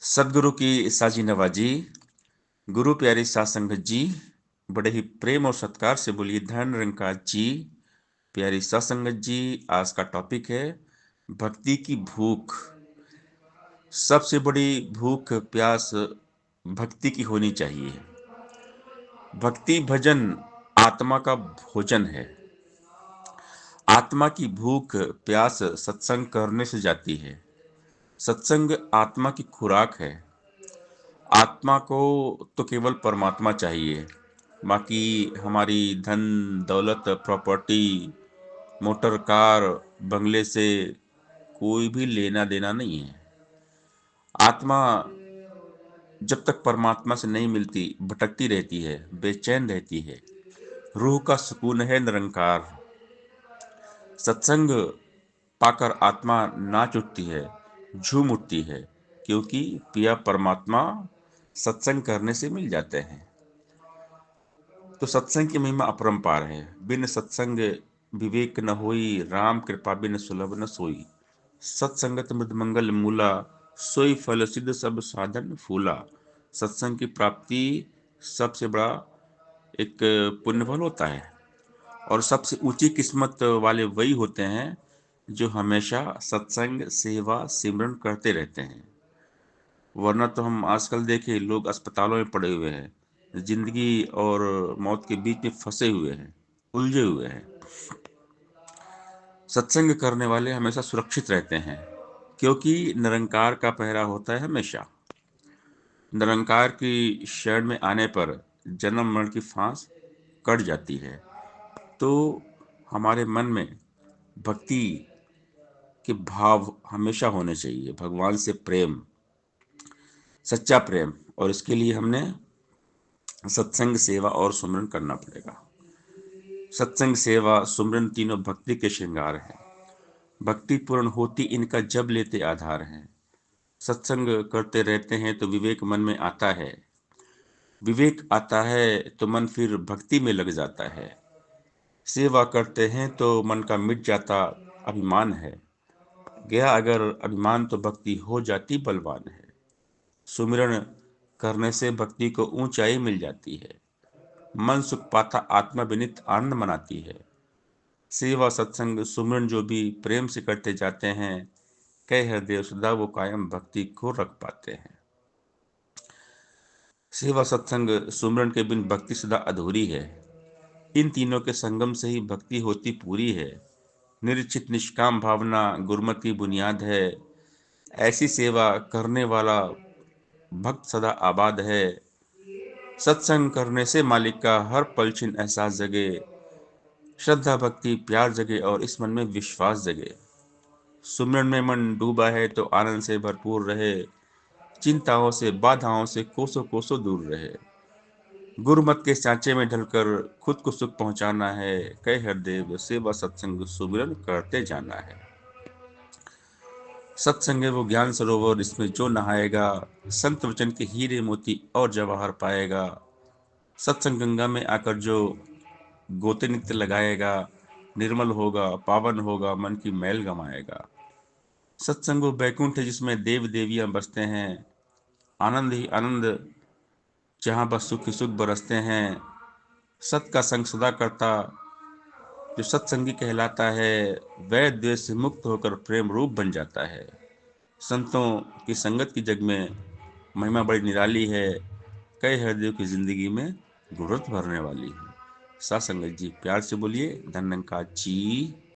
सदगुरु की साजी नवाजी, गुरु प्यारी साध संगत जी, बड़े ही प्रेम और सत्कार से बोलिए धन निरंकार जी। प्यारी साध संगत जी, आज का टॉपिक है भक्ति की भूख। सबसे बड़ी भूख प्यास भक्ति की होनी चाहिए। भक्ति भजन आत्मा का भोजन है। आत्मा की भूख प्यास सत्संग करने से जाती है। सत्संग आत्मा की खुराक है। आत्मा को तो केवल परमात्मा चाहिए। बाकी हमारी धन दौलत प्रॉपर्टी मोटर कार बंगले से कोई भी लेना देना नहीं है। आत्मा जब तक परमात्मा से नहीं मिलती भटकती रहती है, बेचैन रहती है। रूह का सुकून है निरंकार। सत्संग पाकर आत्मा नाच उठती है, झूम उठती है, क्योंकि पिया परमात्मा सत्संग करने से मिल जाते हैं। तो सत्संग की महिमा अपरंपार है। बिन सत्संग विवेक न होई, राम कृपा बिन सुलभ न सोई। सत्संगत मृद मंगल मूला, सोई फल सिद्ध सब साधन फूला। सत्संग की प्राप्ति सबसे बड़ा एक पुण्य फल होता है। और सबसे ऊंची किस्मत वाले वही होते हैं जो हमेशा सत्संग सेवा सिमरन करते रहते हैं। वरना तो हम आजकल देखे लोग अस्पतालों में पड़े हुए हैं, जिंदगी और मौत के बीच में फंसे हुए हैं, उलझे हुए हैं। सत्संग करने वाले हमेशा सुरक्षित रहते हैं, क्योंकि निरंकार का पहरा होता है हमेशा। निरंकार की शरण में आने पर जन्म मरण की फांस कट जाती है। तो हमारे मन में भक्ति के भाव हमेशा होने चाहिए, भगवान से प्रेम, सच्चा प्रेम। और इसके लिए हमने सत्संग सेवा और सुमरन करना पड़ेगा। सत्संग सेवा सुमरन तीनों भक्ति के श्रृंगार हैं। भक्ति पूर्ण होती इनका जब लेते आधार हैं। सत्संग करते रहते हैं तो विवेक मन में आता है। विवेक आता है तो मन फिर भक्ति में लग जाता है। सेवा करते हैं तो मन का मिट जाता अभिमान है। गया अगर अभिमान तो भक्ति हो जाती बलवान है। सुमिरन करने से भक्ति को ऊंचाई मिल जाती है। मन सुख पाता आत्मा विनित आनंद मनाती है। सेवा सत्संग सुमिरन जो भी प्रेम से करते जाते हैं, कह हृदय सदा वो कायम भक्ति को रख पाते हैं। सेवा सत्संग सुमिरन के बिन भक्ति सदा अधूरी है। इन तीनों के संगम से ही भक्ति होती पूरी है। निश्चित निष्काम भावना गुरमत की बुनियाद है। ऐसी सेवा करने वाला भक्त सदा आबाद है। सत्संग करने से मालिक का हर पल छिन एहसास जगे। श्रद्धा भक्ति प्यार जगे और इस मन में विश्वास जगे। सुमिरन में मन डूबा है तो आनंद से भरपूर रहे। चिंताओं से बाधाओं से कोसों कोसों दूर रहे। गुरुमत के सांचे में ढलकर खुद को सुख पहुंचाना है। कह हरदेव सेवा सत्संग सुमिरन करते जाना है। सत्संग है वो ज्ञान सरोवर, इसमें जो नहाएगा संत वचन के हीरे मोती और जवाहर पाएगा। सत्संग गंगा में आकर जो गोते नित्य लगाएगा, निर्मल होगा, पावन होगा, मन की मैल गमाएगा। सत्संग वो बैकुंठ है जिसमें देव देवियां बसते हैं। आनंद ही आनंद जहां बस सुख ही सुख बरसते हैं। सत का संग सदा करता जो सत्संगी कहलाता है, वह द्वेष से मुक्त होकर प्रेम रूप बन जाता है। संतों की संगत की जग में महिमा बड़ी निराली है। कई हृदयों की जिंदगी में गुरुरत भरने वाली है। साथ संगत जी, प्यार से बोलिए धन्यंकार जी।